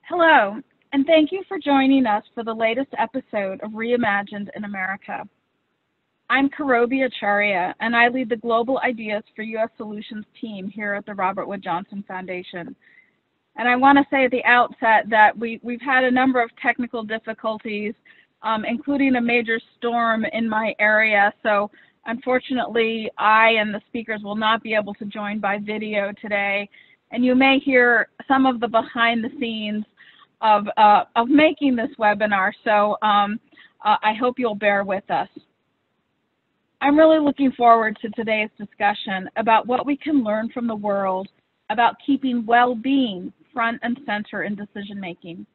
Hello, and thank you for joining us for the latest episode of Reimagined in America. I'm Karobi Acharya, and I lead the Global Ideas for U.S. Solutions team here at the Robert Wood Johnson Foundation. And I want to say at the outset that we've had a number of technical difficulties, including a major storm in my area. So unfortunately, I and the speakers will not be able to join by video today. And you may hear some of the behind the scenes of making this webinar. So I hope you'll bear with us. I'm really looking forward to today's discussion about what we can learn from the world about keeping well-being front and center in decision making.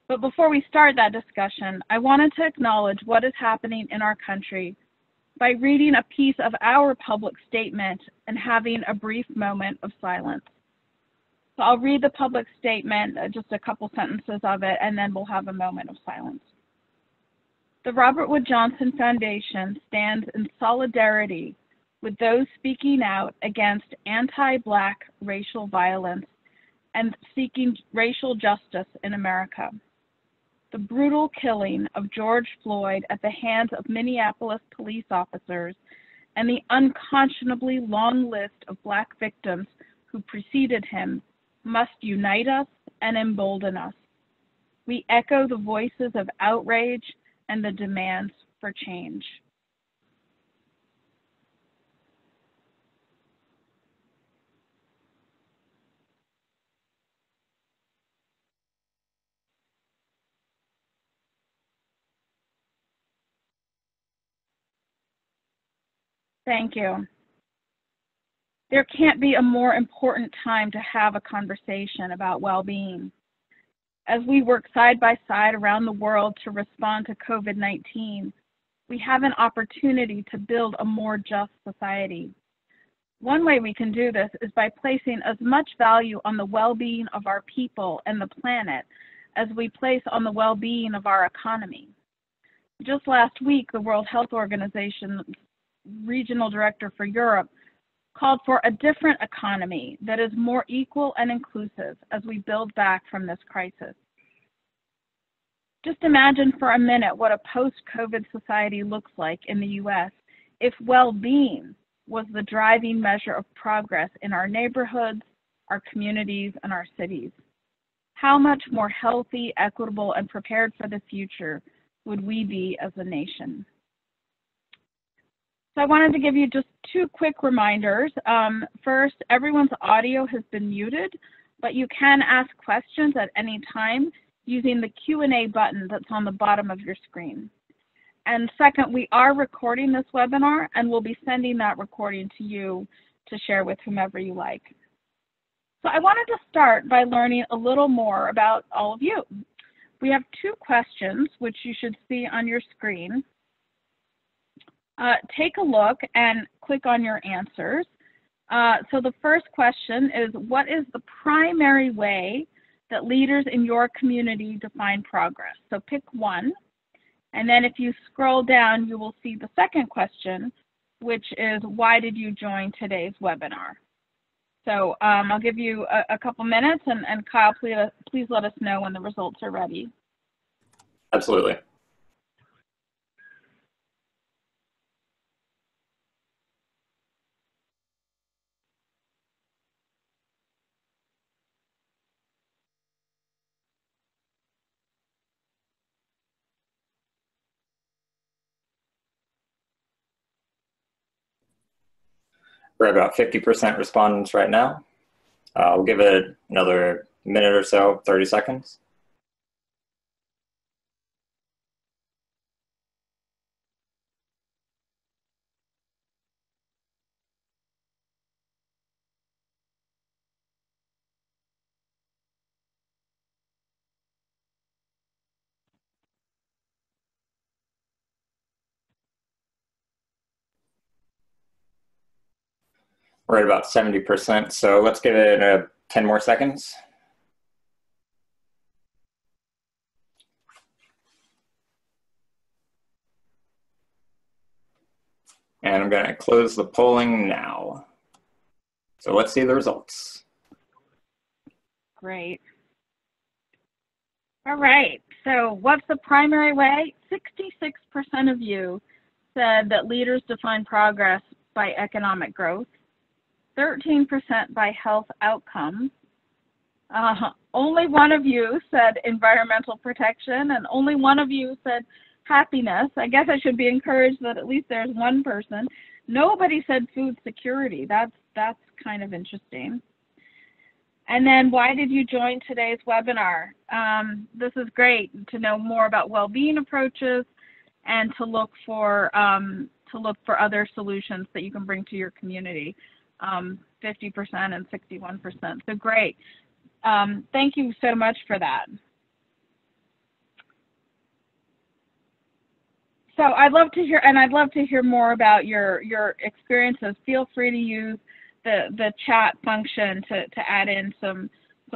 But before we start that discussion, I wanted to acknowledge what is happening in our country by reading a piece of our public statement and having a brief moment of silence. So I'll read the public statement, just a couple sentences of it, and then we'll have a moment of silence. The Robert Wood Johnson Foundation stands in solidarity with those speaking out against anti-Black racial violence and seeking racial justice in America. The brutal killing of George Floyd at the hands of Minneapolis police officers and the unconscionably long list of Black victims who preceded him must unite us and embolden us. We echo the voices of outrage and the demands for change. Thank you. There can't be a more important time to have a conversation about well-being. As we work side by side around the world to respond to COVID-19, we have an opportunity to build a more just society. One way we can do this is by placing as much value on the well-being of our people and the planet as we place on the well-being of our economy. Just last week, the World Health Organization's Regional Director for Europe called for a different economy that is more equal and inclusive as we build back from this crisis. Just imagine for a minute what a post-COVID society looks like in the US if well-being was the driving measure of progress in our neighborhoods, our communities, and our cities. How much more healthy, equitable, and prepared for the future would we be as a nation? So I wanted to give you just two quick reminders. First, everyone's audio has been muted, but you can ask questions at any time using the Q&A button that's on the bottom of your screen. And second, we are recording this webinar and we'll be sending that recording to you to share with whomever you like. So I wanted to start by learning a little more about all of you. We have two questions, which you should see on your screen. Take a look and click on your answers. So the first question is, what is the primary way that leaders in your community define progress? So pick one. And then if you scroll down, you will see the second question, which is, why did you join today's webinar? So I'll give you a couple minutes, and Kyle, please let us know when the results are ready. Absolutely. We're at about 50% respondents right now. We'll give it another minute or so, 30 seconds. We're at about 70%, so let's give it 10 more seconds. And I'm going to close the polling now. So let's see the results. Great. All right, so what's the primary way? 66% of you said that leaders define progress by economic growth, 13% by health outcomes. Only one of you said environmental protection, and only one of you said happiness. I guess I should be encouraged that at least there's one person. Nobody said food security. That's kind of interesting. And then why did you join today's webinar? This is great to know more about well-being approaches and to look for other solutions that you can bring to your community. 50% and 61%. So great. Thank you so much for that. So I'd love to hear more about your experiences. Feel free to use the chat function to add in some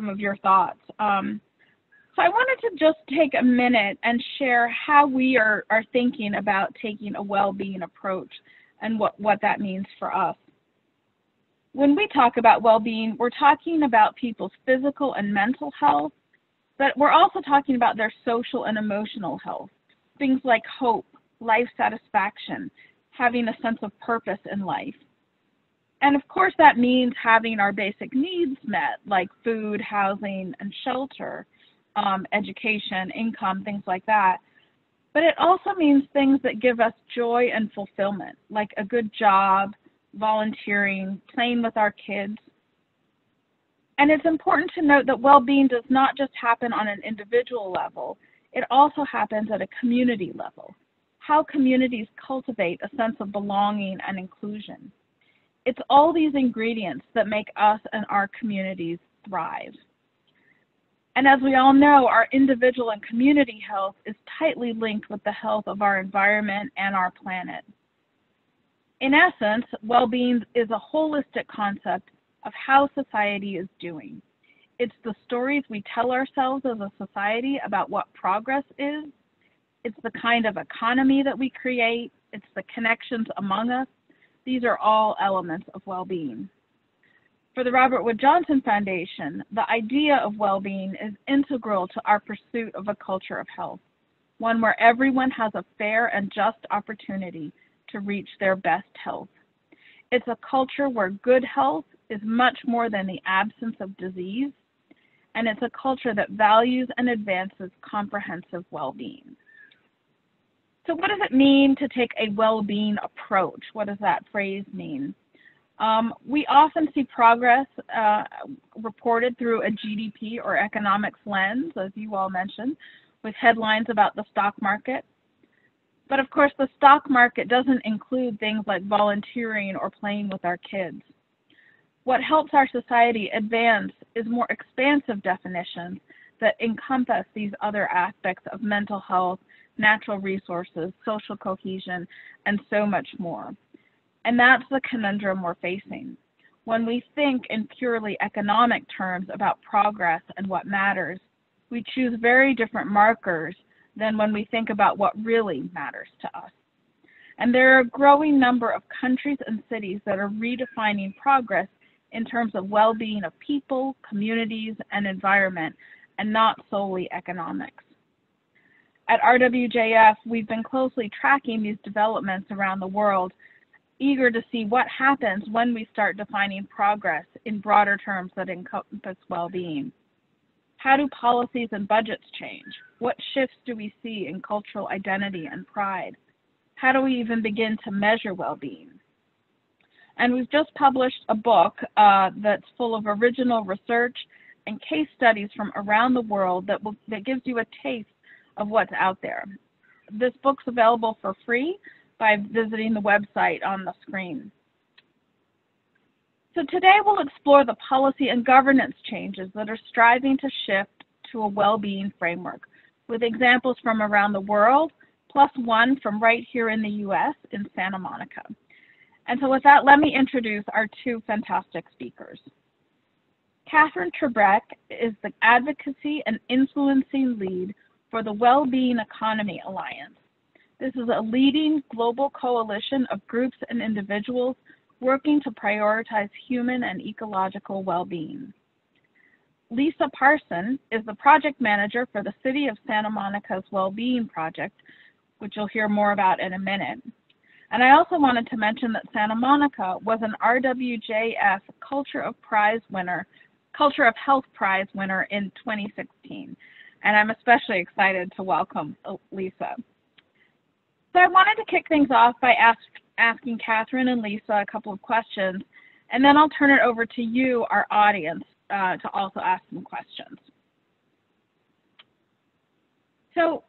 of your thoughts. So I wanted to just take a minute and share how we are thinking about taking a well-being approach and what that means for us. When we talk about well-being, we're talking about people's physical and mental health, but we're also talking about their social and emotional health, things like hope, life satisfaction, having a sense of purpose in life. And of course, that means having our basic needs met, like food, housing, and shelter, education, income, things like that. But it also means things that give us joy and fulfillment, like a good job, volunteering, playing with our kids. And it's important to note that well-being does not just happen on an individual level, it also happens at a community level. How communities cultivate a sense of belonging and inclusion. It's all these ingredients that make us and our communities thrive. And as we all know, our individual and community health is tightly linked with the health of our environment and our planet. In essence, well-being is a holistic concept of how society is doing. It's the stories we tell ourselves as a society about what progress is. It's the kind of economy that we create. It's the connections among us. These are all elements of well-being. For the Robert Wood Johnson Foundation, the idea of well-being is integral to our pursuit of a culture of health, one where everyone has a fair and just opportunity to reach their best health. It's a culture where good health is much more than the absence of disease, and it's a culture that values and advances comprehensive well-being. So what does it mean to take a well-being approach? What does that phrase mean? We often see progress reported through a GDP or economics lens, as you all mentioned, with headlines about the stock market. But of course, the stock market doesn't include things like volunteering or playing with our kids. What helps our society advance is more expansive definitions that encompass these other aspects of mental health, natural resources, social cohesion, and so much more. And that's the conundrum we're facing. When we think in purely economic terms about progress and what matters, we choose very different markers than when we think about what really matters to us. And there are a growing number of countries and cities that are redefining progress in terms of well-being of people, communities, and environment, and not solely economics. At RWJF, we've been closely tracking these developments around the world, eager to see what happens when we start defining progress in broader terms that encompass well-being. How do policies and budgets change? What shifts do we see in cultural identity and pride? How do we even begin to measure well-being? And we've just published a book that's full of original research and case studies from around the world that gives you a taste of what's out there. This book's available for free by visiting the website on the screen. So today we'll explore the policy and governance changes that are striving to shift to a well-being framework, with examples from around the world, plus one from right here in the US in Santa Monica. And so with that, let me introduce our two fantastic speakers. Catherine Trebek is the advocacy and influencing lead for the Wellbeing Economy Alliance. This is a leading global coalition of groups and individuals working to prioritize human and ecological well-being. Lisa Parson is the project manager for the City of Santa Monica's Wellbeing project, which you'll hear more about in a minute. And I also wanted to mention that Santa Monica was an RWJS Culture of Health Prize winner in 2016. And I'm especially excited to welcome Lisa. So I wanted to kick things off by asking Catherine and Lisa a couple of questions, and then I'll turn it over to you, our audience, to also ask some questions. So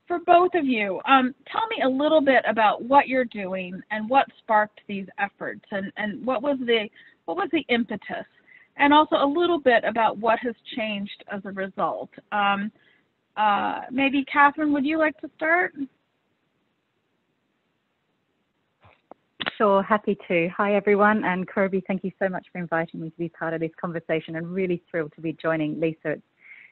for both of you, tell me a little bit about what you're doing and what sparked these efforts, and what was the impetus, and also a little bit about what has changed as a result. Maybe Catherine, would you like to start? Sure, happy to. Hi, everyone. And Kirby, thank you so much for inviting me to be part of this conversation, and really thrilled to be joining Lisa. It's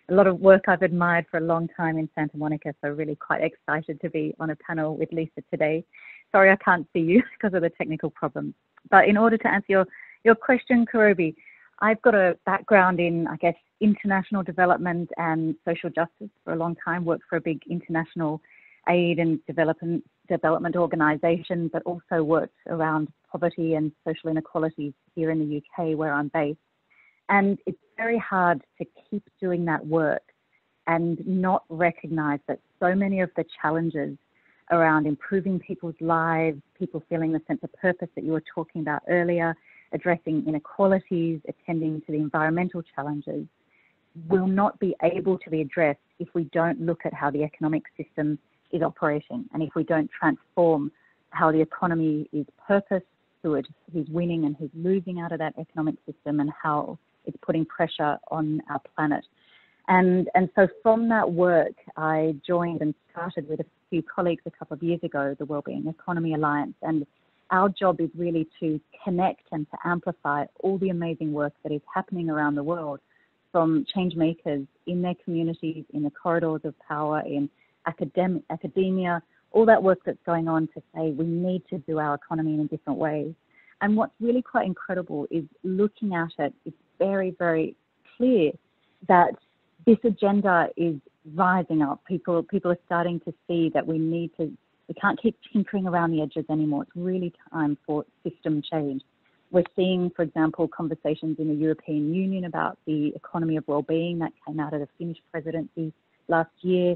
a lot of work I've admired for a long time in Santa Monica, so really quite excited to be on a panel with Lisa today. Sorry I can't see you because of the technical problems. But in order to answer your question, Kirby, I've got a background in, I guess, international development and social justice for a long time, worked for a big international aid and development organization, but also worked around poverty and social inequalities here in the UK where I'm based. And it's very hard to keep doing that work and not recognize that so many of the challenges around improving people's lives, people feeling the sense of purpose that you were talking about earlier, addressing inequalities, attending to the environmental challenges, will not be able to be addressed if we don't look at how the economic system is operating, and if we don't transform how the economy is purposed, who's winning and who's losing out of that economic system, and how it's putting pressure on our planet. And so from that work, I joined and started with a few colleagues a couple of years ago, the Wellbeing Economy Alliance, and our job is really to connect and to amplify all the amazing work that is happening around the world, from change makers in their communities, in the corridors of power, in academia, all that work that's going on to say we need to do our economy in different ways. And what's really quite incredible is looking at it, it's very, very clear that this agenda is rising up. People are starting to see that we can't keep tinkering around the edges anymore. It's really time for system change. We're seeing, for example, conversations in the European Union about the economy of well-being that came out of the Finnish presidency last year.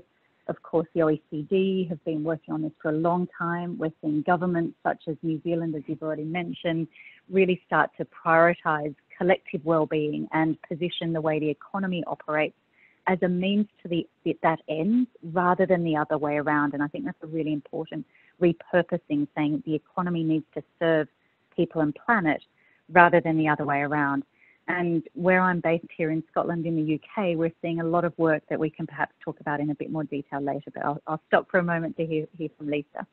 Of course, the OECD have been working on this for a long time. We're seeing governments such as New Zealand, as you've already mentioned, really start to prioritise collective well-being and position the way the economy operates as a means to that end rather than the other way around. And I think that's a really important repurposing, saying the economy needs to serve people and planet rather than the other way around. And where I'm based here in Scotland in the UK, we're seeing a lot of work that we can perhaps talk about in a bit more detail later, but I'll stop for a moment to hear from Lisa.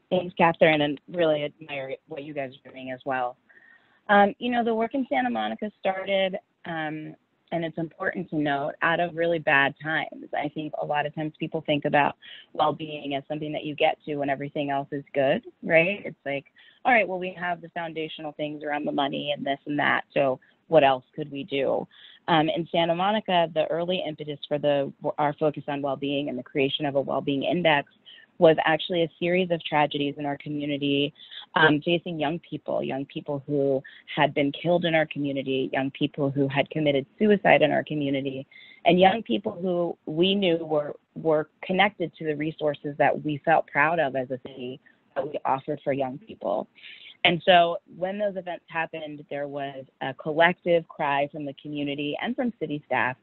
Thanks, Catherine, and really admire what you guys are doing as well. You know, the work in Santa Monica started, and it's important to note, out of really bad times. I think a lot of times people think about well-being as something that you get to when everything else is good, right? It's like, all right, well, we have the foundational things around the money and this and that, so what else could we do? In Santa Monica, the early impetus for our focus on well-being and the creation of a well-being index was actually a series of tragedies in our community facing young people who had been killed in our community, young people who had committed suicide in our community, and young people who we knew were connected to the resources that we felt proud of as a city that we offered for young people. And so when those events happened, there was a collective cry from the community and from city staff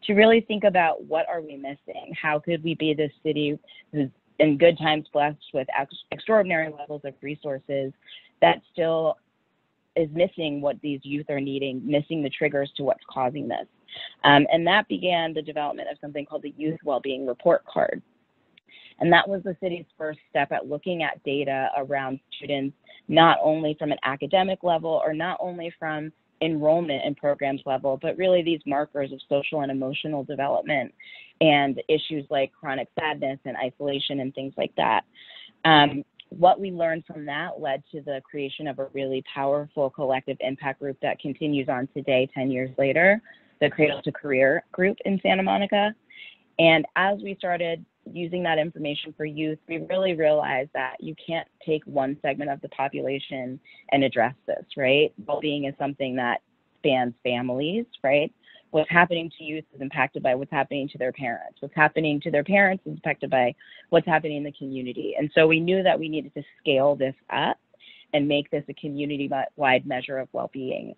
to really think about, what are we missing? How could we be this city who's in good times blessed with extraordinary levels of resources that still is missing what these youth are needing, missing the triggers to what's causing this? And that began the development of something called the Youth Wellbeing Report Card. And that was the city's first step at looking at data around students, not only from an academic level or not only from enrollment in programs level, but really these markers of social and emotional development and issues like chronic sadness and isolation and things like that. What we learned from that led to the creation of a really powerful collective impact group that continues on today, 10 years later, the Cradle to Career group in Santa Monica. And as we started using that information for youth, we really realized that you can't take one segment of the population and address this, right? Well-being is something that spans families, right? What's happening to youth is impacted by what's happening to their parents. What's happening to their parents is impacted by what's happening in the community. And so we knew that we needed to scale this up and make this a community-wide measure of well-being.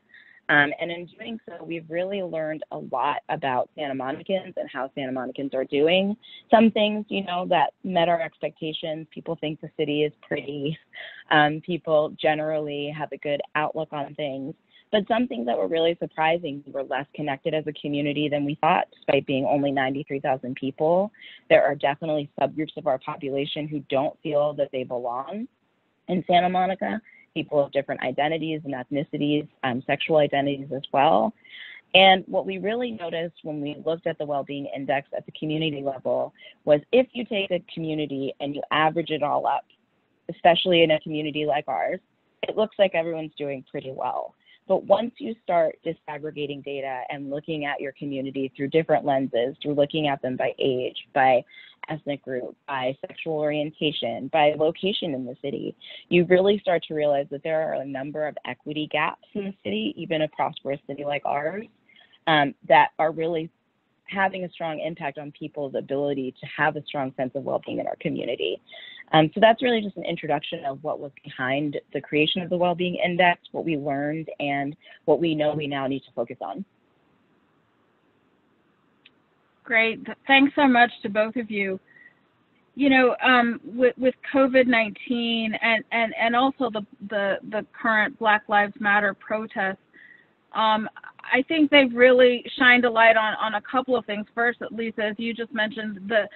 And in doing so, we've really learned a lot about Santa Monicans and how Santa Monicans are doing. Some things, you know, that met our expectations. People think the city is pretty. People generally have a good outlook on things. But some things that were really surprising, we were less connected as a community than we thought, despite being only 93,000 people. There are definitely subgroups of our population who don't feel that they belong in Santa Monica. People of different identities and ethnicities, sexual identities as well. And what we really noticed when we looked at the Wellbeing Index at the community level was if you take a community and you average it all up, especially in a community like ours, it looks like everyone's doing pretty well. But once you start disaggregating data and looking at your community through different lenses, through looking at them by age, by ethnic group, by sexual orientation, by location in the city, you really start to realize that there are a number of equity gaps in the city, even a prosperous city like ours, that are really having a strong impact on people's ability to have a strong sense of well-being in our community. So that's really just an introduction of what was behind the creation of the Wellbeing Index, what we learned, and what we know we now need to focus on. Great. Thanks so much to both of you. You know, with COVID-19 and also the current Black Lives Matter protests, I think they've really shined a light on a couple of things. First, Lisa, as you just mentioned, the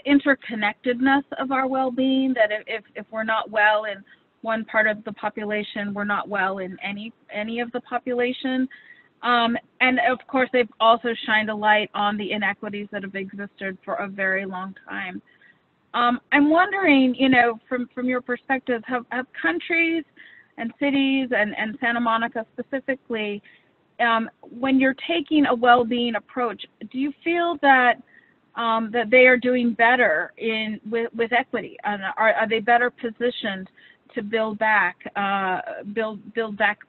interconnectedness of our well-being, that if we're not well in one part of the population, we're not well in any of the population. And of course, they've also shined a light on the inequities that have existed for a very long time. I'm wondering, you know, from your perspective, have countries and cities and Santa Monica specifically, when you're taking a well-being approach, do you feel that that they are doing better with equity? Are they better positioned to build back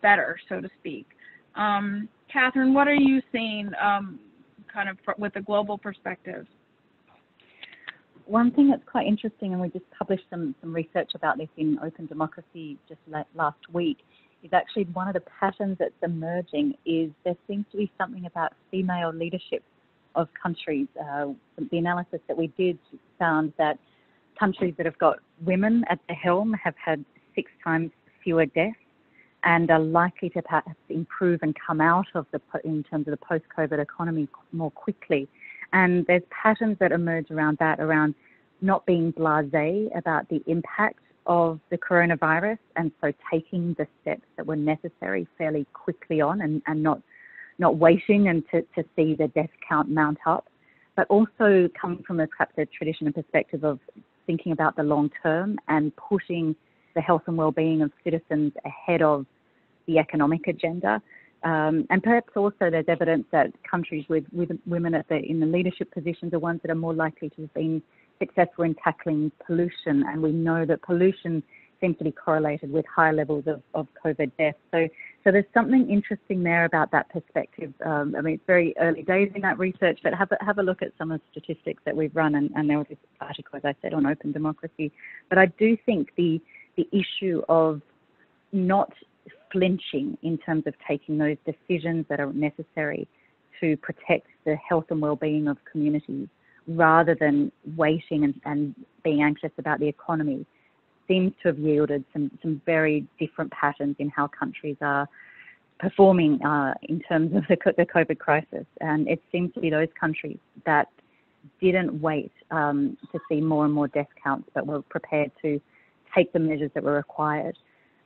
better, so to speak? Catherine, what are you seeing kind of with a global perspective? One thing that's quite interesting, and we just published some research about this in Open Democracy just last week, is actually one of the patterns that's emerging is there seems to be something about female leadership of countries. The analysis that we did found that countries that have got women at the helm have had 6 times fewer deaths and are likely to perhaps improve and come out of in terms of the post-COVID economy more quickly. And there's patterns that emerge around that, around not being blasé about the impact of the coronavirus, and so taking the steps that were necessary fairly quickly on and not waiting and to see the death count mount up, but also coming from perhaps a tradition and perspective of thinking about the long term and putting the health and well-being of citizens ahead of the economic agenda. And perhaps also there's evidence that countries with women in the leadership positions are ones that are more likely to have been successful in tackling pollution, and we know that pollution seems to be correlated with high levels of COVID deaths. So there's something interesting there about that perspective. I mean, it's very early days in that research, but have a look at some of the statistics that we've run, and there was this article, as I said, on Open Democracy. But I do think the issue of not flinching in terms of taking those decisions that are necessary to protect the health and well-being of communities, rather than waiting and being anxious about the economy, seems to have yielded some very different patterns in how countries are performing in terms of the COVID crisis. And it seems to be those countries that didn't wait to see more and more death counts, but were prepared to take the measures that were required.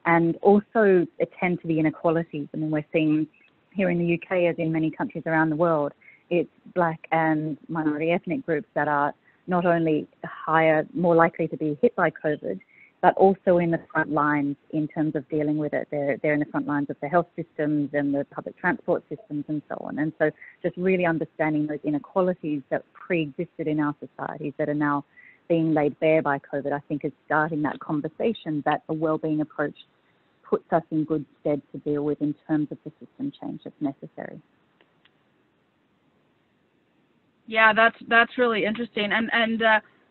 And also attend to the inequalities. I mean, we're seeing here in the UK, as in many countries around the world, it's Black and minority ethnic groups that are not only more likely to be hit by COVID, but also in the front lines in terms of dealing with it. They're in the front lines of the health systems and the public transport systems and so on. And so just really understanding those inequalities that pre-existed in our societies that are now being laid bare by COVID, I think is starting that conversation that a wellbeing approach puts us in good stead to deal with in terms of the system change that's necessary. Yeah, that's really interesting, and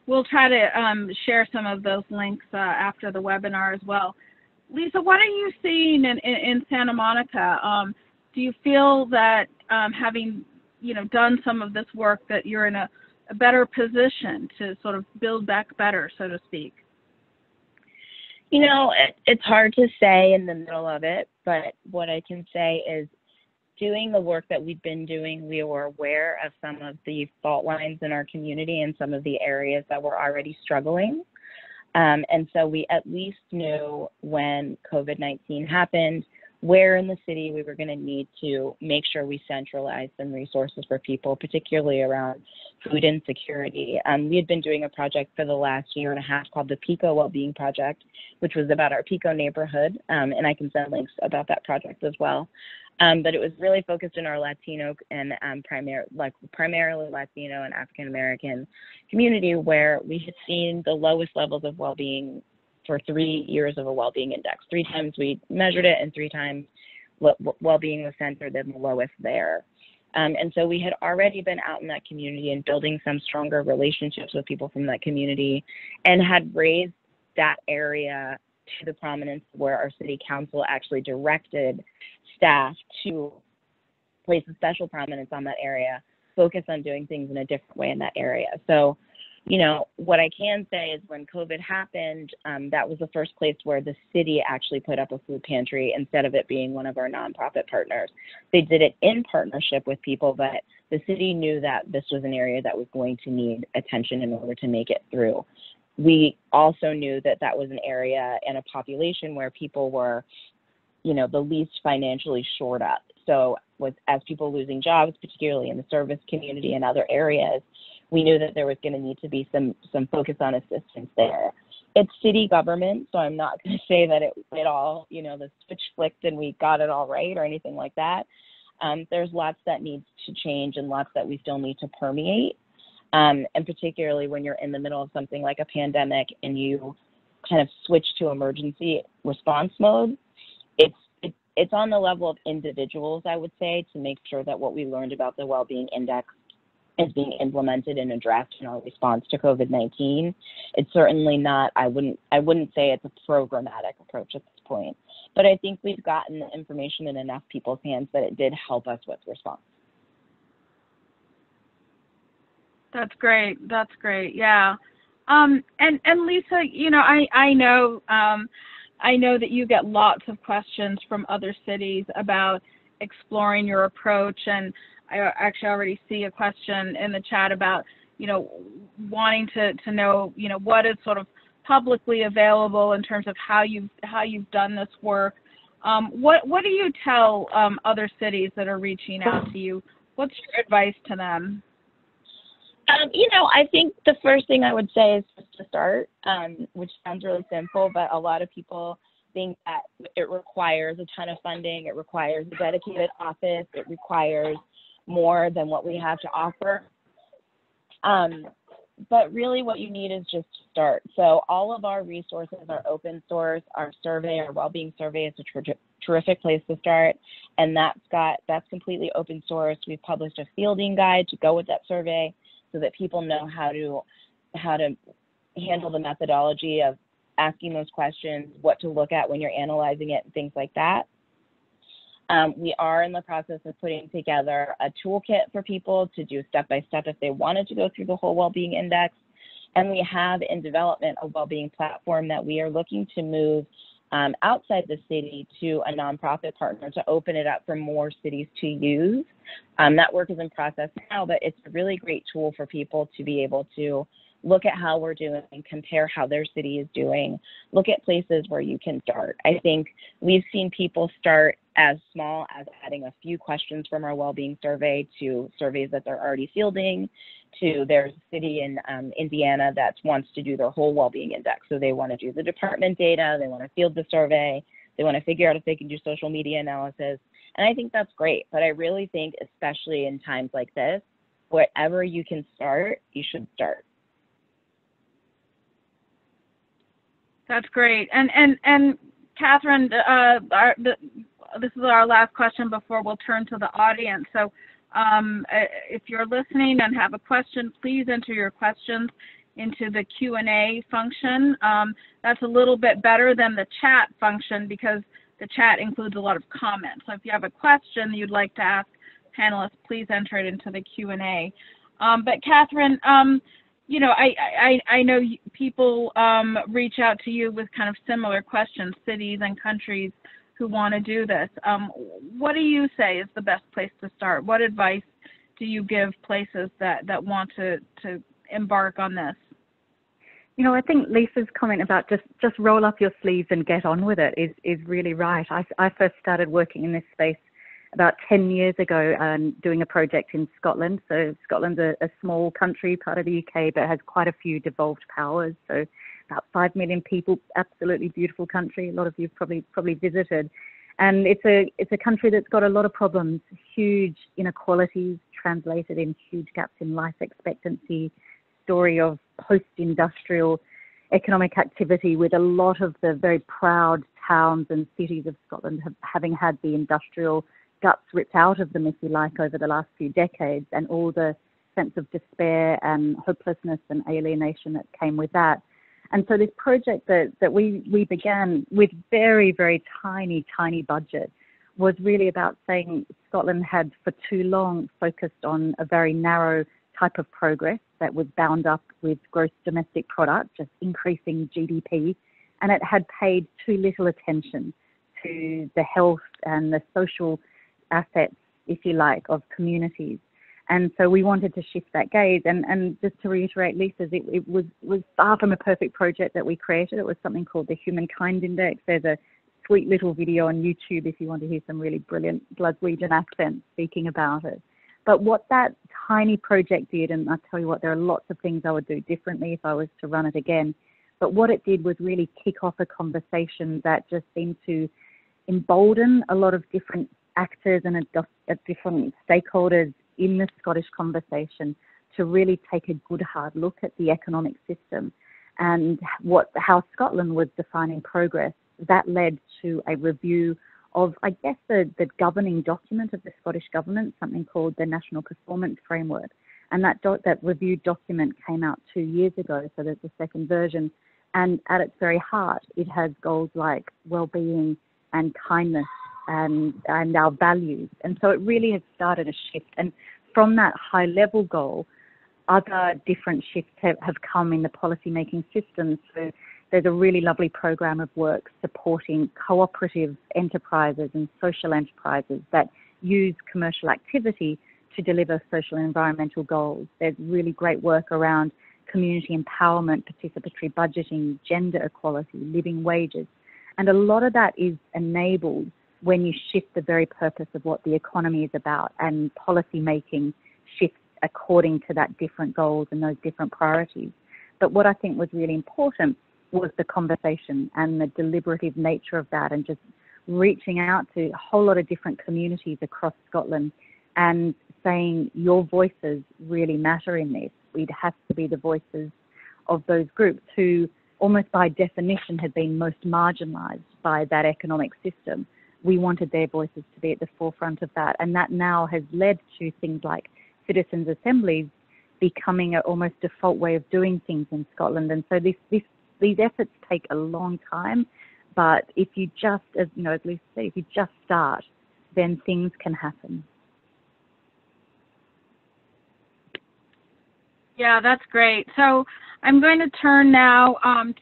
we'll try to share some of those links after the webinar as well. Lisa, what are you seeing in Santa Monica? Do you feel that having done some of this work that you're in a better position to sort of build back better, so to speak? It's hard to say in the middle of it, but what I can say is doing the work that we've been doing, we were aware of some of the fault lines in our community and some of the areas that were already struggling. And so we at least knew when COVID-19 happened, where in the city we were going to need to make sure we centralized some resources for people, particularly around food insecurity. We had been doing a project for the last year and a half called the Pico Wellbeing Project, which was about our Pico neighborhood, and I can send links about that project as well. But it was really focused in our Latino and primarily Latino and African American community, where we had seen the lowest levels of well-being for 3 years of a well-being index. 3 times we measured it, and 3 times well-being was centered in the lowest there. And so we had already been out in that community and building some stronger relationships with people from that community, and had raised that area to the prominence where our city council actually directed staff to place a special prominence on that area, focus on doing things in a different way in that area. So, what I can say is when COVID happened, that was the first place where the city actually put up a food pantry instead of it being one of our nonprofit partners. They did it in partnership with people, but the city knew that this was an area that was going to need attention in order to make it through. We also knew that that was an area and a population where people were, the least financially shored up. So as people losing jobs, particularly in the service community and other areas, we knew that there was going to need to be some focus on assistance there. It's city government, so I'm not going to say that it all, the switch flicked and we got it all right or anything like that. There's lots that needs to change and lots that we still need to permeate. And particularly when you're in the middle of something like a pandemic and you kind of switch to emergency response mode, it's on the level of individuals, I would say, to make sure that what we learned about the Wellbeing Index is being implemented and addressed in our response to COVID-19. It's certainly not, I wouldn't say it's a programmatic approach at this point, but I think we've gotten the information in enough people's hands that it did help us with response. That's great. That's great. Yeah. And Lisa, I know that you get lots of questions from other cities about exploring your approach, and I actually already see a question in the chat about, wanting to know, what is sort of publicly available in terms of how you've done this work. What do you tell other cities that are reaching out to you? What's your advice to them? I think the first thing I would say is just to start, which sounds really simple, but a lot of people think that it requires a ton of funding, it requires a dedicated office, it requires more than what we have to offer. But really what you need is just to start. So all of our resources are open source. Our survey, our Wellbeing survey, is a terrific place to start, and that's completely open source. We've published a fielding guide to go with that survey, so that people know how to handle the methodology of asking those questions, what to look at when you're analyzing it, and things like that. We are in the process of putting together a toolkit for people to do step-by-step if they wanted to go through the whole Wellbeing Index. And we have in development a Wellbeing platform that we are looking to move outside the city to a nonprofit partner to open it up for more cities to use. That work is in process now, but it's a really great tool for people to be able to look at how we're doing and compare how their city is doing, look at places where you can start. I think we've seen people start as small as adding a few questions from our Wellbeing survey to surveys that they're already fielding, to, there's a city in Indiana that wants to do their whole well-being index. So they want to do the department data, they want to field the survey, they want to figure out if they can do social media analysis. And I think that's great. But I really think, especially in times like this, wherever you can start, you should start. That's great. And Catherine, this is our last question before we'll turn to the audience. So if you're listening and have a question, please enter your questions into the Q&A function. That's a little bit better than the chat function because the chat includes a lot of comments. So if you have a question you'd like to ask panelists, please enter it into the Q&A. But Catherine, you know, I know people reach out to you with kind of similar questions, cities and countries who want to do this. What do you say is the best place to start? What advice do you give places that want to embark on this? You know, I think Lisa's comment about just roll up your sleeves and get on with it is really right. I first started working in this space about 10 years ago doing a project in Scotland. So Scotland's a small country, part of the UK, but has quite a few devolved powers. So about 5 million people, absolutely beautiful country. A lot of you probably visited. And it's a country that's got a lot of problems, huge inequalities translated in huge gaps in life expectancy, story of post-industrial economic activity with a lot of the very proud towns and cities of Scotland having had the industrial guts ripped out of them, if you like, over the last few decades, and all the sense of despair and hopelessness and alienation that came with that. And so this project that we began with very, very tiny budget was really about saying Scotland had for too long focused on a very narrow type of progress that was bound up with gross domestic product, just increasing GDP, and it had paid too little attention to the health and the social assets, if you like, of communities. And so we wanted to shift that gaze. And just to reiterate Lisa's, it was far from a perfect project that we created. It was something called the Humankind Index. There's a sweet little video on YouTube if you want to hear some really brilliant Glaswegian accents speaking about it. But what that tiny project did, and I'll tell you what, there are lots of things I would do differently if I was to run it again, but what it did was really kick off a conversation that just seemed to embolden a lot of different actors and different stakeholders in the Scottish conversation to really take a good hard look at the economic system and how Scotland was defining progress. That led to a review of, I guess, the governing document of the Scottish government, something called the National Performance Framework. And that reviewed document came out 2 years ago, so there's a second version. And at its very heart, it has goals like well-being and kindness and our values. And so it really has started a shift. And from that high-level goal, other different shifts have come in the policy-making system. So there's a really lovely program of work supporting cooperative enterprises and social enterprises that use commercial activity to deliver social and environmental goals. There's really great work around community empowerment, participatory budgeting, gender equality, living wages. And a lot of that is enabled when you shift the very purpose of what the economy is about, and policy making shifts according to that different goals and those different priorities. But what I think was really important was the conversation and the deliberative nature of that, and just reaching out to a whole lot of different communities across Scotland and saying your voices really matter in this. It has to be the voices of those groups who almost by definition had been most marginalised by that economic system. We wanted their voices to be at the forefront of that. And that now has led to things like citizens' assemblies becoming an almost default way of doing things in Scotland. And so these efforts take a long time, but if you just, as Lisa said, if you just start, then things can happen. Yeah, that's great. So I'm going to turn now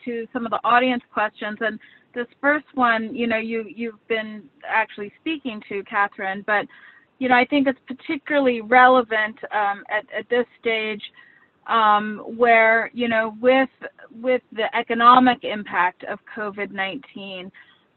to some of the audience questions. And this first one, you've been actually speaking to, Catherine, but, I think it's particularly relevant at this stage where, with the economic impact of COVID-19,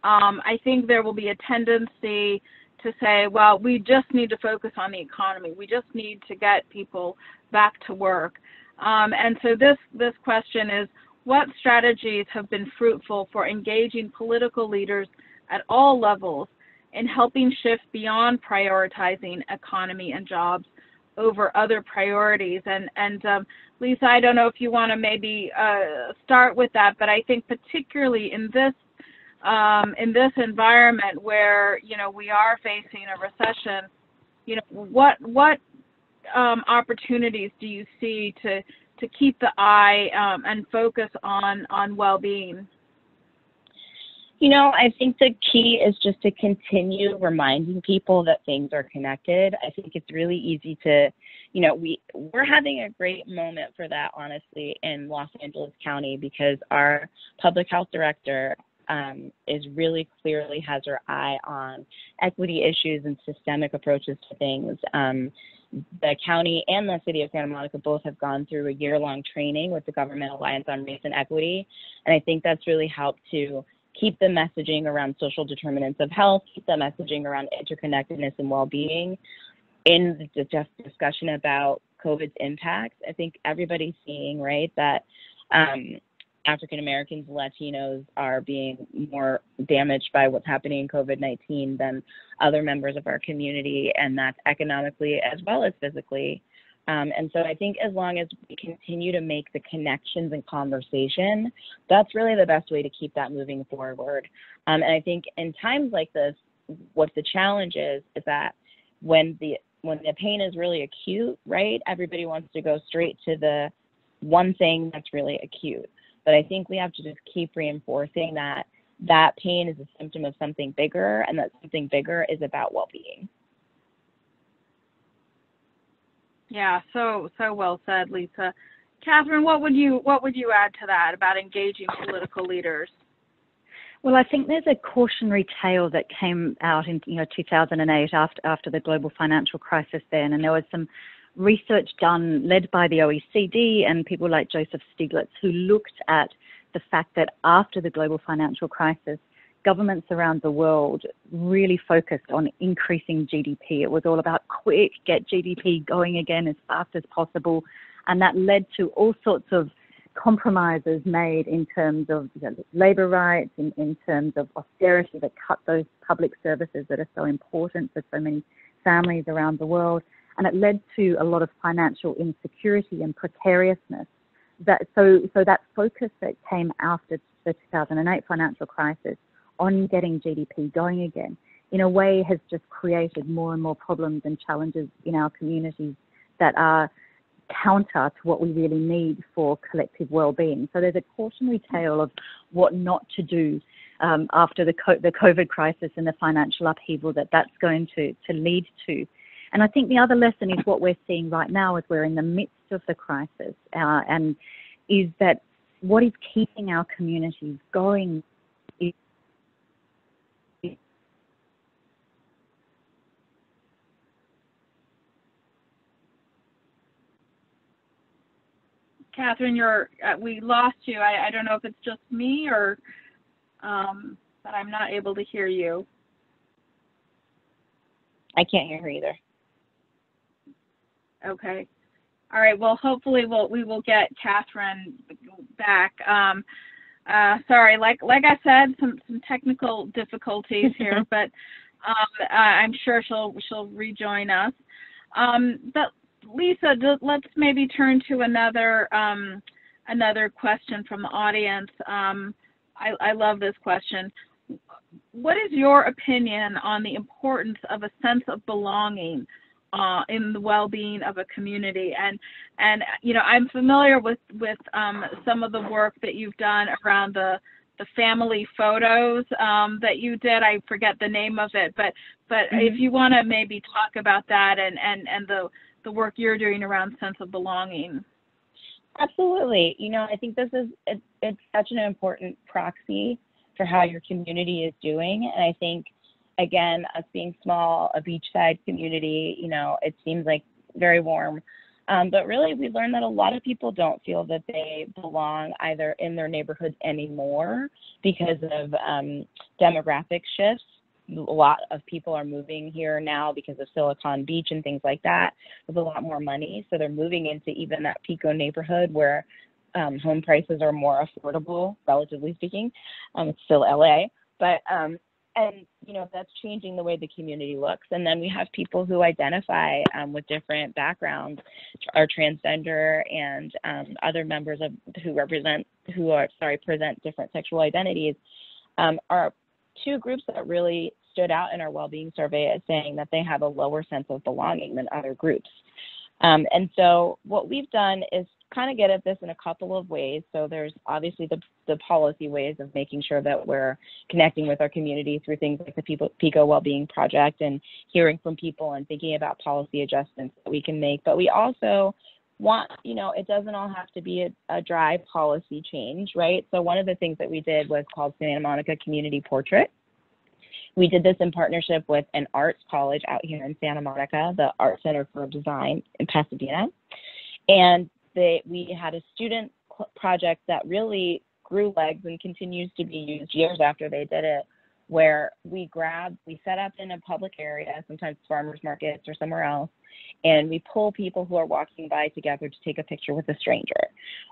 I think there will be a tendency to say, well, we just need to focus on the economy. We just need to get people back to work. And so this question is, what strategies have been fruitful for engaging political leaders at all levels in helping shift beyond prioritizing economy and jobs over other priorities? And Lisa, I don't know if you want to maybe start with that, but I think particularly in this environment where, you know, we are facing a recession, you know, what opportunities do you see to keep the eye and focus on well-being? You know, I think the key is just to continue reminding people that things are connected. I think it's really easy to, you know, we're having a great moment for that, honestly, in Los Angeles County, because our public health director is really clearly has her eye on equity issues and systemic approaches to things. The county and the city of Santa Monica both have gone through a year-long training with the Government Alliance on Race and Equity, and I think that's really helped to keep the messaging around social determinants of health, keep the messaging around interconnectedness and well-being. In the discussion about COVID's impacts, I think everybody's seeing, right, that African Americans, Latinos are being more damaged by what's happening in COVID-19 than other members of our community, and that's economically as well as physically. And so I think as long as we continue to make the connections and conversation, that's really the best way to keep that moving forward. And I think in times like this, what the challenge is that when the pain is really acute, right, everybody wants to go straight to the one thing that's really acute. But I think we have to just keep reinforcing that pain is a symptom of something bigger, and that something bigger is about well-being. Yeah, so well said, Lisa. Catherine, what would you add to that about engaging political leaders? Well, I think there's a cautionary tale that came out in 2008 after the global financial crisis then, and there was some research done led by the OECD and people like Joseph Stiglitz, who looked at the fact that after the global financial crisis, governments around the world really focused on increasing GDP. It was all about quick, get GDP going again as fast as possible. And that led to all sorts of compromises made in terms of labor rights, in terms of austerity that cut those public services that are so important for so many families around the world. And it led to a lot of financial insecurity and precariousness. So that focus that came after the 2008 financial crisis on getting GDP going again, in a way has just created more and more problems and challenges in our communities that are counter to what we really need for collective well-being. So there's a cautionary tale of what not to do after the COVID crisis and the financial upheaval that's going to lead to. And I think the other lesson is what we're seeing right now as we're in the midst of the crisis, and is that what is keeping our communities going is Catherine, we lost you. I don't know if it's just me or, but I'm not able to hear you. I can't hear her either. Okay. All right. Well, hopefully we will get Catherine back. Sorry, like I said, some technical difficulties here, but I'm sure she'll rejoin us. But Lisa, let's maybe turn to another question from the audience. I love this question. What is your opinion on the importance of a sense of belonging in the well-being of a community? And you know, I'm familiar with some of the work that you've done around the family photos that you did. I forget the name of it, but if you want to maybe talk about that and the work you're doing around sense of belonging. Absolutely. You know, I think it's such an important proxy for how your community is doing. And I think, again, us being small, a beachside community, you know, it seems like very warm. But really, we learned that a lot of people don't feel that they belong either in their neighborhood anymore because of demographic shifts. a lot of people are moving here now because of Silicon Beach and things like that. There's a lot more money, so they're moving into even that Pico neighborhood where home prices are more affordable, relatively speaking. It's still LA, but and that's changing the way the community looks. And then we have people who identify with different backgrounds, are transgender, and other members of present different sexual identities. Are two groups that really stood out in our well-being survey as saying that they have a lower sense of belonging than other groups. And so what we've done is kind of get at this in a couple of ways. So there's obviously the policy ways of making sure that we're connecting with our community through things like the Pico Wellbeing Project and hearing from people and thinking about policy adjustments that we can make. But we also want, it doesn't all have to be a dry policy change, right? So one of the things that we did was called Santa Monica Community Portrait. We did this in partnership with an arts college out here in Santa Monica, the Art Center for Design in Pasadena. And we had a student project that really grew legs and continues to be used years after they did it, where we set up in a public area, sometimes farmers markets or somewhere else, and we pull people who are walking by together to take a picture with a stranger.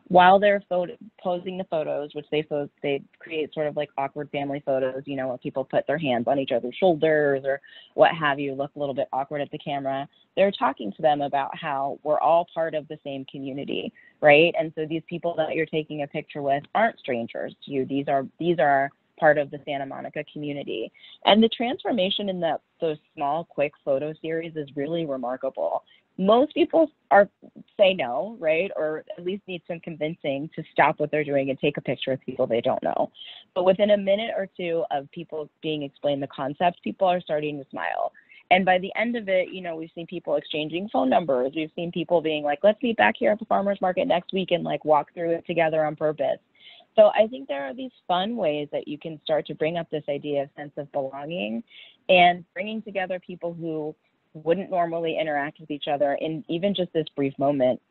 While they're posing the photos, which they create sort of like awkward family photos, where people put their hands on each other's shoulders or what have you, look a little bit awkward at the camera. They're talking to them about how we're all part of the same community, right? And so these people that you're taking a picture with aren't strangers to you. These are part of the Santa Monica community. And the transformation in those small, quick photo series is really remarkable. Most people say no, right? Or at least need some convincing to stop what they're doing and take a picture with people they don't know. But within a minute or two of people being explained the concept, people are starting to smile. And by the end of it, we've seen people exchanging phone numbers. We've seen people being like, let's meet back here at the farmer's market next week and like walk through it together on purpose. So I think there are these fun ways that you can start to bring up this idea of sense of belonging, and bringing together people who wouldn't normally interact with each other in even just this brief moment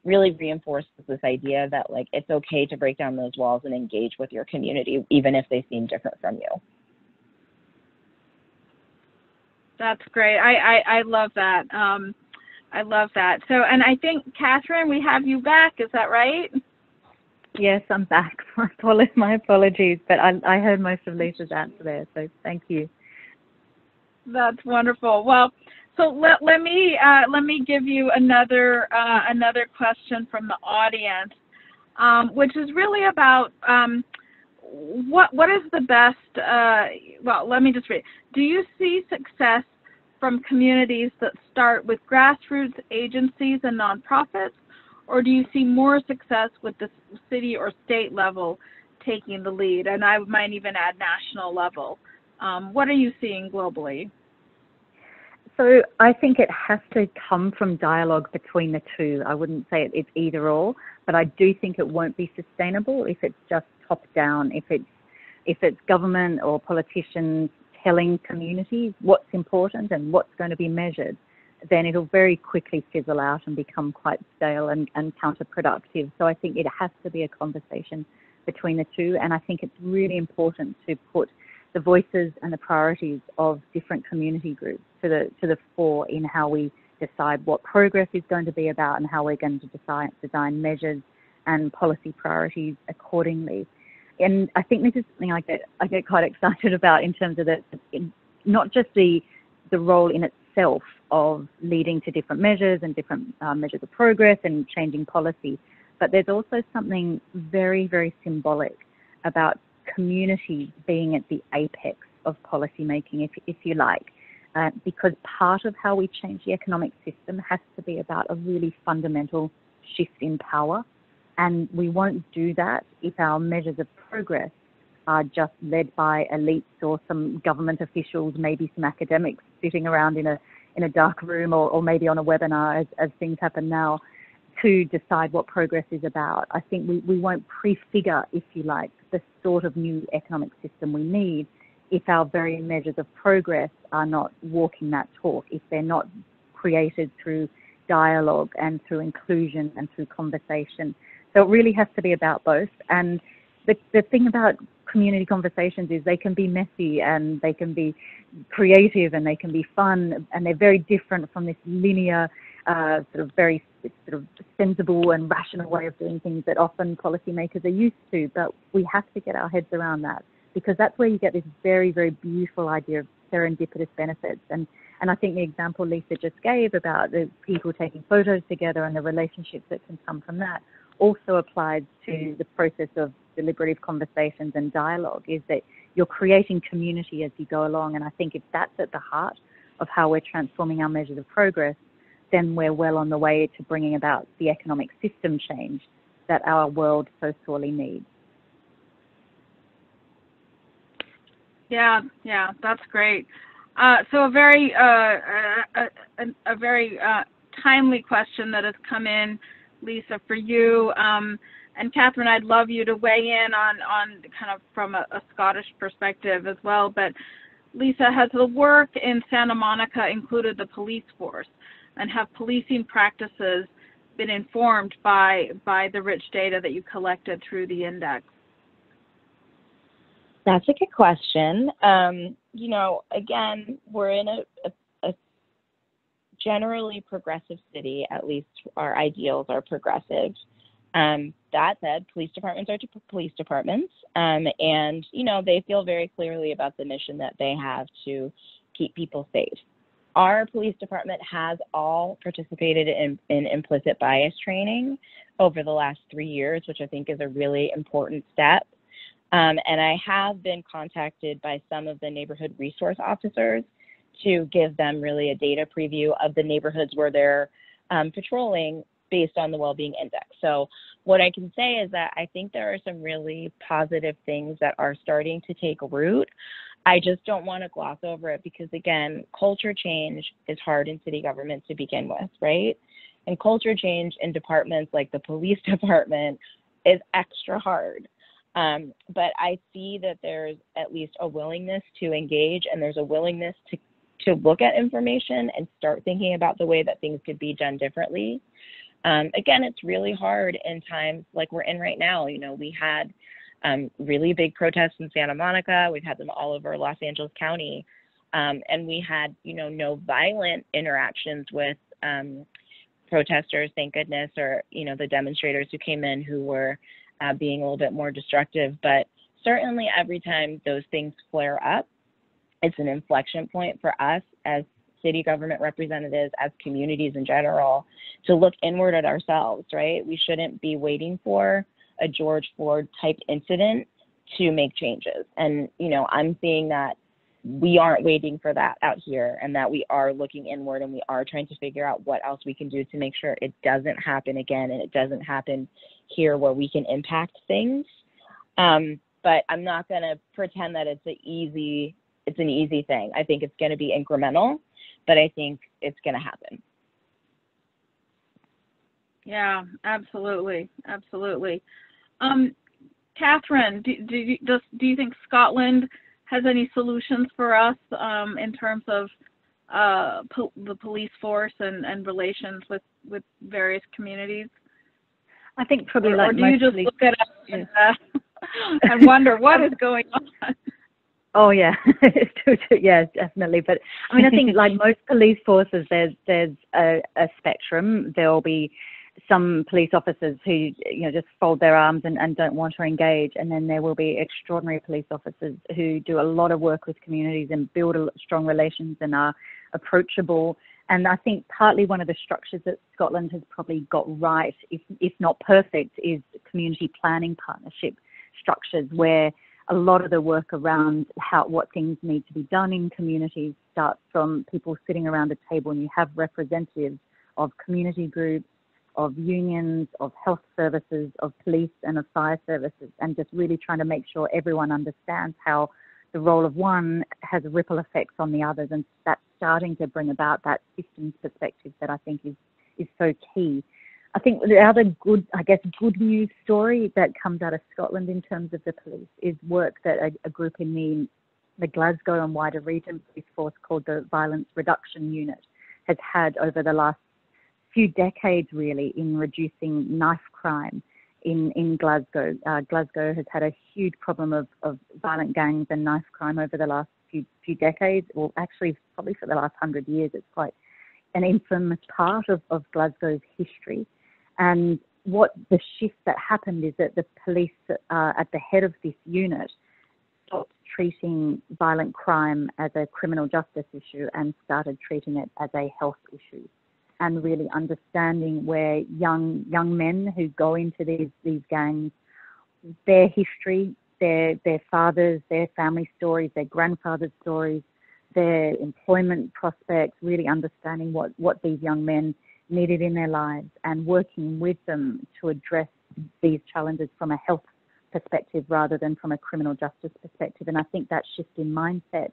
really reinforces this idea that like it's okay to break down those walls and engage with your community, even if they seem different from you. That's great. I love that. I love that. So, and I think, Catherine, we have you back. Is that right? Yes, I'm back. My apologies, but I heard most of Lisa's answer there, so thank you. That's wonderful. Well, so let me give you another question from the audience, which is really about what is the best. Well, let me just read. Do you see success from communities that start with grassroots agencies and nonprofits, or do you see more success with the city or state level taking the lead? And I might even add national level. What are you seeing globally? So I think it has to come from dialogue between the two. I wouldn't say it's either or, but I do think it won't be sustainable if it's just top down, if it's government or politicians telling communities what's important and what's going to be measured, then it'll very quickly fizzle out and become quite stale and counterproductive. So I think it has to be a conversation between the two, and I think it's really important to put the voices and the priorities of different community groups to the fore in how we decide what progress is going to be about and how we're going to design measures and policy priorities accordingly. And I think this is something I get quite excited about in terms of not just the role in itself of leading to different measures and different measures of progress and changing policy, but there's also something very, very symbolic about community being at the apex of policy making, if you like, because part of how we change the economic system has to be about a really fundamental shift in power, and we won't do that if our measures of progress are just led by elites or some government officials, maybe some academics sitting around in a dark room or maybe on a webinar as things happen now to decide what progress is about. I think we won't prefigure, if you like, the sort of new economic system we need if our very measures of progress are not walking that talk, if they're not created through dialogue and through inclusion and through conversation. So it really has to be about both. And the thing about community conversations is they can be messy and they can be creative and they can be fun, and they're very different from this linear, very sensible and rational way of doing things that often policymakers are used to. But we have to get our heads around that, because that's where you get this very, very beautiful idea of serendipitous benefits. And I think the example Lisa just gave about the people taking photos together and the relationships that can come from that also applies to the process of deliberative conversations and dialogue, is that you're creating community as you go along. And I think if that's at the heart of how we're transforming our measures of progress, then we're well on the way to bringing about the economic system change that our world so sorely needs. Yeah, that's great. So a very timely question that has come in, Lisa, for you. And Catherine, I'd love you to weigh in on kind of from a Scottish perspective as well. But Lisa, has the work in Santa Monica included the police force? And have policing practices been informed by the rich data that you collected through the index? That's a good question. You know, again, we're in a generally progressive city. At least our ideals are progressive. That said, police departments are police departments, and you know, they feel very clearly about the mission that they have to keep people safe. Our police department has all participated in implicit bias training over the last 3 years, which I think is a really important step. And I have been contacted by some of the neighborhood resource officers to give them really a data preview of the neighborhoods where they're patrolling based on the Wellbeing Index. So what I can say is that I think there are some really positive things that are starting to take root. I just don't want to gloss over it because, again, culture change is hard in city government to begin with, right? And culture change in departments like the police department is extra hard. But I see that there's at least a willingness to engage, and there's a willingness to look at information and start thinking about the way that things could be done differently. Again, it's really hard in times like we're in right now. You know, we had really big protests in Santa Monica. We've had them all over Los Angeles County. And we had, you know, no violent interactions with protesters, thank goodness, or, you know, the demonstrators who came in who were being a little bit more destructive. But certainly every time those things flare up, it's an inflection point for us as city government representatives, as communities in general, to look inward at ourselves, right? We shouldn't be waiting for a George Floyd type incident to make changes. And, you know, I'm seeing that we aren't waiting for that out here, and that we are looking inward, and we are trying to figure out what else we can do to make sure it doesn't happen again, and it doesn't happen here where we can impact things. But I'm not going to pretend that it's an easy thing. I think it's going to be incremental, but I think it's going to happen. Yeah, absolutely, absolutely. Catherine, do you think Scotland has any solutions for us in terms of the police force and relations with various communities? I think probably or like do you just look at us and wonder what is going on? Oh yeah, yeah, definitely. But I mean, I think like most police forces, there's a spectrum. There'll be some police officers who, you know, just fold their arms and don't want to engage, and then there will be extraordinary police officers who do a lot of work with communities and build strong relations and are approachable. And I think partly one of the structures that Scotland has probably got right, if not perfect, is community planning partnership structures, where a lot of the work around what things need to be done in communities starts from people sitting around a table, and you have representatives of community groups, of unions, of health services, of police and of fire services, and just really trying to make sure everyone understands how the role of one has ripple effects on the others, and that's starting to bring about that systems perspective that I think is so key. I think the other good news story that comes out of Scotland in terms of the police is work that a group in the Glasgow and wider region police force called the Violence Reduction Unit has had over the last few decades really in reducing knife crime in Glasgow. Glasgow has had a huge problem of violent gangs and knife crime over the last few decades, or actually probably for the last 100 years. It's quite an infamous part of Glasgow's history. And what the shift that happened is that the police at the head of this unit stopped treating violent crime as a criminal justice issue and started treating it as a health issue, and really understanding where young men who go into these gangs, their history, their fathers, their family stories, their grandfathers' stories, their employment prospects, really understanding what these young men needed in their lives and working with them to address these challenges from a health perspective rather than from a criminal justice perspective. And I think that shift in mindset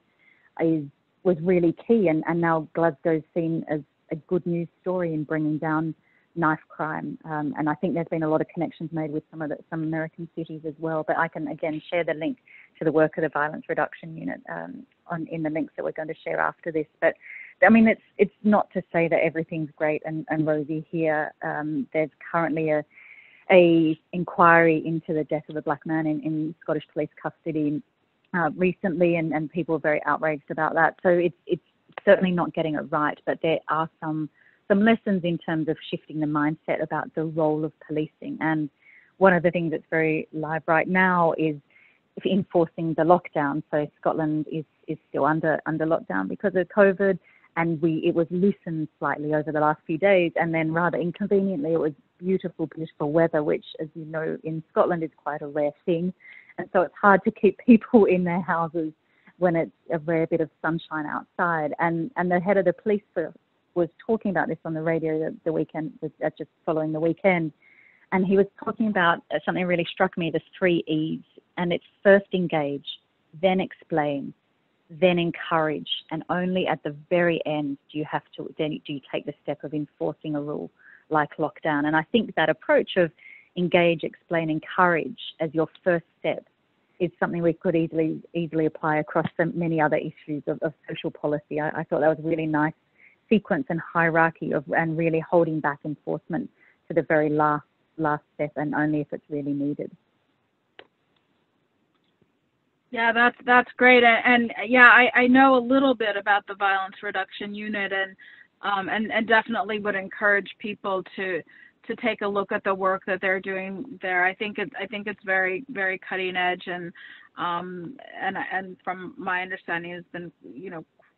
was really key, and now Glasgow's seen as a good news story in bringing down knife crime. And I think there's been a lot of connections made with some American cities as well. But I can again share the link to the work of the Violence Reduction Unit in the links that we're going to share after this. But I mean, it's not to say that everything's great and rosy here. There's currently a inquiry into the death of a black man in Scottish police custody recently, and people are very outraged about that. So it's certainly not getting it right, but there are some lessons in terms of shifting the mindset about the role of policing. And one of the things that's very live right now is enforcing the lockdown. So Scotland is still under lockdown because of COVID, and it was loosened slightly over the last few days, and then rather inconveniently it was beautiful weather, which, as you know, in Scotland is quite a rare thing. And so it's hard to keep people in their houses when it's a rare bit of sunshine outside. And the head of the police was talking about this on the radio the weekend, just following the weekend. And he was talking about something that really struck me, the 3 E's. And it's first engage, then explain, then encourage. And only at the very end do you take the step of enforcing a rule like lockdown. And I think that approach of engage, explain, encourage as your first step is something we could easily apply across many other issues of social policy. I thought that was a really nice sequence and hierarchy and really holding back enforcement to the very last step, and only if it's really needed. Yeah, that's great. And yeah, I know a little bit about the Violence Reduction Unit, and definitely would encourage people to take a look at the work that they're doing there. I think it's very, very cutting edge, and from my understanding has been,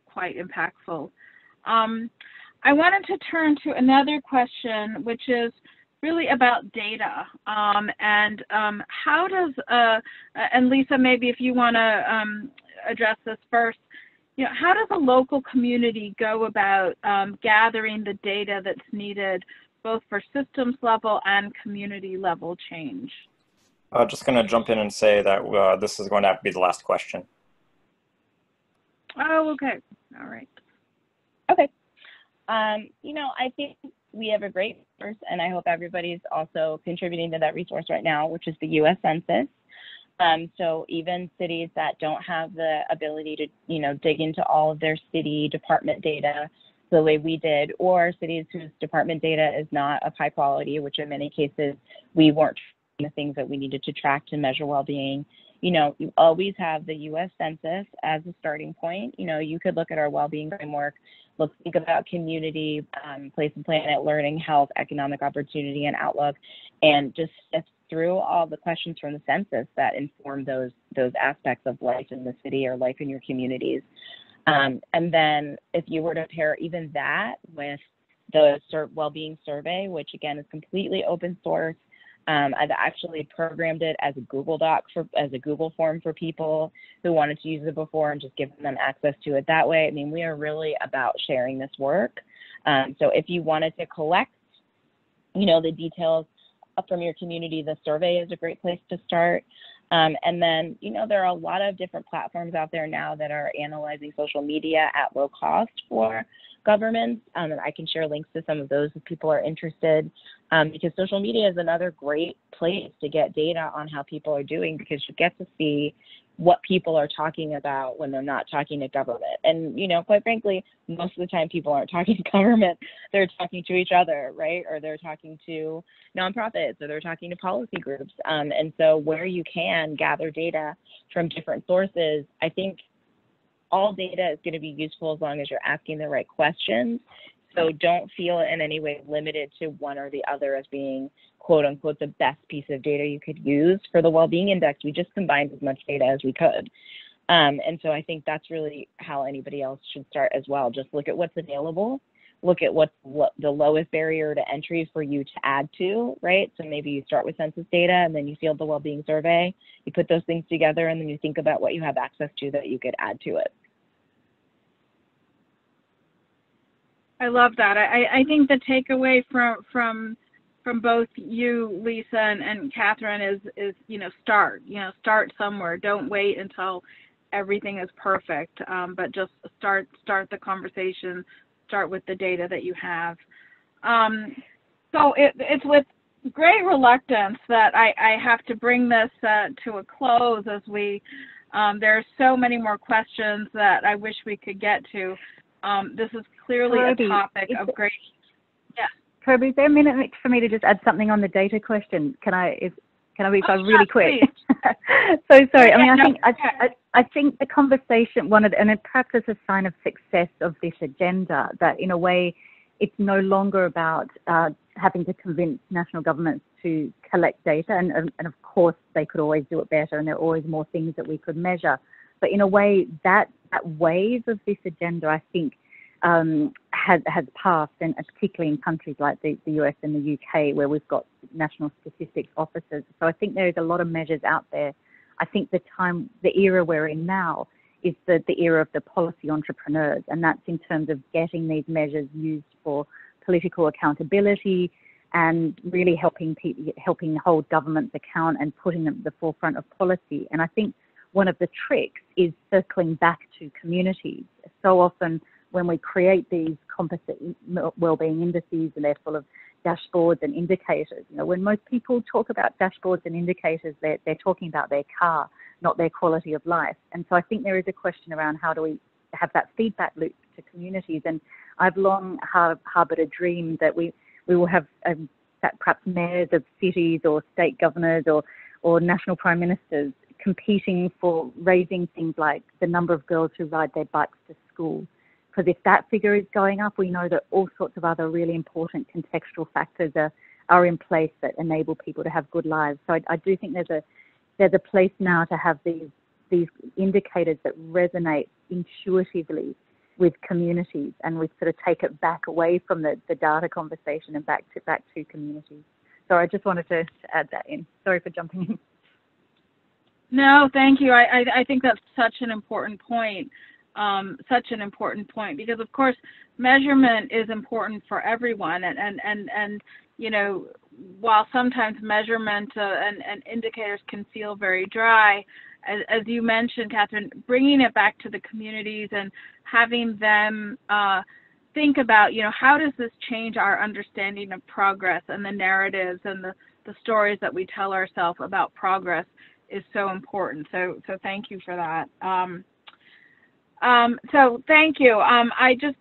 quite impactful. I wanted to turn to another question, which is really about data, and how does and Lisa, maybe if you want to address this first, how does a local community go about gathering the data that's needed both for systems level and community level change? Just going to jump in and say that this is going to have to be the last question. Oh, okay. All right. Okay. I think we have a great resource, and I hope everybody's also contributing to that resource right now, which is the U.S. Census. So even cities that don't have the ability to, dig into all of their city department data the way we did, or cities whose department data is not of high quality, which in many cases we weren't tracking the things that we needed to track to measure well-being. You always have the U.S. Census as a starting point. You could look at our well-being framework, think about community, place and planet, learning, health, economic opportunity, and outlook, and just sift through all the questions from the census that inform those aspects of life in the city or life in your communities. And then if you were to pair even that with the well-being survey, which again is completely open source, I've actually programmed it as a Google Doc as a Google form for people who wanted to use it before, and just giving them access to it that way. I mean, we are really about sharing this work. So if you wanted to collect, the details from your community, the survey is a great place to start. And then, there are a lot of different platforms out there now that are analyzing social media at low cost for governments. And I can share links to some of those if people are interested, because social media is another great place to get data on how people are doing, because you get to see what people are talking about when they're not talking to government. And, you know, quite frankly, most of the time people aren't talking to government, they're talking to each other, right? Or they're talking to nonprofits, or they're talking to policy groups. And so where you can gather data from different sources, I think all data is going to be useful as long as you're asking the right questions. So don't feel in any way limited to one or the other as being, quote unquote, the best piece of data you could use. For the Wellbeing Index, we just combined as much data as we could. And so I think that's really how anybody else should start as well. Just look at what's available, look at what's the lowest barrier to entry for you to add to, right? So maybe you start with census data and then you field the Wellbeing survey, you put those things together, and then you think about what you have access to that you could add to it. I love that. I think the takeaway from both you, Lisa, and Catherine is start somewhere. Don't wait until everything is perfect, but just start the conversation. Start with the data that you have. So it's with great reluctance that I have to bring this to a close, as there are so many more questions that I wish we could get to. This is clearly a topic of great. Yeah. Kirby, is there a minute for me to just add something on the data question? Can I be really quick? So sorry. I mean, I think the conversation and perhaps it's a sign of success of this agenda, that in a way, it's no longer about having to convince national governments to collect data, and of course they could always do it better, and there are always more things that we could measure. But in a way, that wave of this agenda, I think, has passed, and particularly in countries like the US and the UK, where we've got national statistics officers. So I think there is a lot of measures out there. I think the era we're in now is the era of the policy entrepreneurs, and that's in terms of getting these measures used for political accountability and really helping hold governments account and putting them at the forefront of policy. And I think one of the tricks is circling back to communities. So often when we create these composite wellbeing indices, and they're full of dashboards and indicators, you know, when most people talk about dashboards and indicators, they're talking about their car, not their quality of life. And so I think there is a question around how do we have that feedback loop to communities. And I've long harbored a dream that we will have that perhaps mayors of cities or state governors or national prime ministers competing for raising things like the number of girls who ride their bikes to school. Because if that figure is going up, we know that all sorts of other really important contextual factors are in place that enable people to have good lives. So I do think there's a place now to have these indicators that resonate intuitively with communities, and we sort of take it back away from the data conversation and back to communities. So I just wanted to add that in. Sorry for jumping in. No, thank you. I think that's such an important point. Because of course measurement is important for everyone, and you know, while sometimes measurement and indicators can feel very dry, as you mentioned, Catherine, bringing it back to the communities and having them think about, you know, how does this change our understanding of progress and the narratives and the stories that we tell ourselves about progress is so important. So thank you for that. So thank you. I just,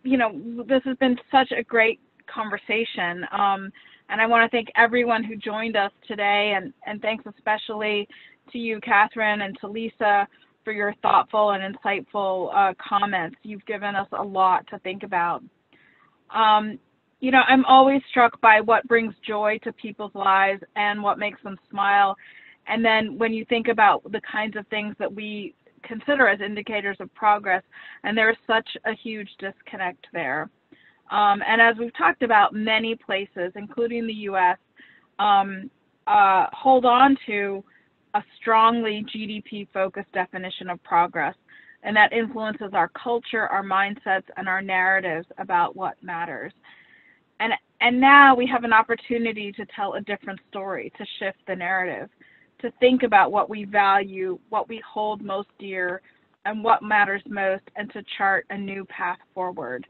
you know, this has been such a great conversation. And I want to thank everyone who joined us today, and thanks especially to you, Catherine, and to Lisa for your thoughtful and insightful comments. You've given us a lot to think about. You know, I'm always struck by what brings joy to people's lives and what makes them smile. And then when you think about the kinds of things that we consider as indicators of progress, and there is such a huge disconnect there. And as we've talked about, many places, including the US, hold on to a strongly GDP-focused definition of progress, and that influences our culture, our mindsets, and our narratives about what matters. And now we have an opportunity to tell a different story, to shift the narrative, to think about what we value, what we hold most dear, and what matters most, and to chart a new path forward.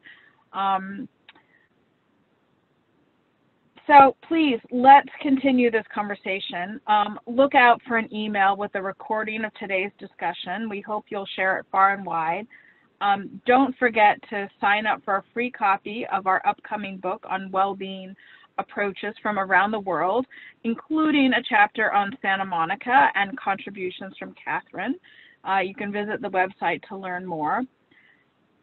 So please, let's continue this conversation. Look out for an email with a recording of today's discussion. We hope you'll share it far and wide. Don't forget to sign up for a free copy of our upcoming book on well-being approaches from around the world, including a chapter on Santa Monica and contributions from Catherine. You can visit the website to learn more.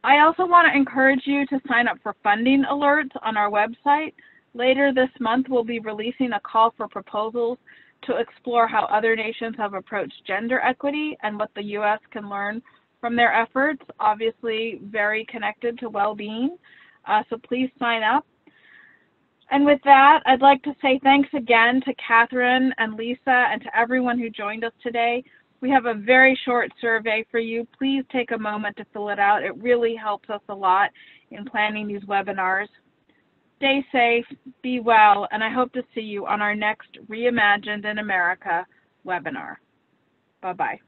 I also want to encourage you to sign up for funding alerts on our website. Later this month, we'll be releasing a call for proposals to explore how other nations have approached gender equity and what the U.S. can learn from their efforts, obviously very connected to well-being. So please sign up. And with that, I'd like to say thanks again to Catherine and Lisa and to everyone who joined us today. We have a very short survey for you. Please take a moment to fill it out. It really helps us a lot in planning these webinars. Stay safe, be well, and I hope to see you on our next Reimagined in America webinar. Bye-bye.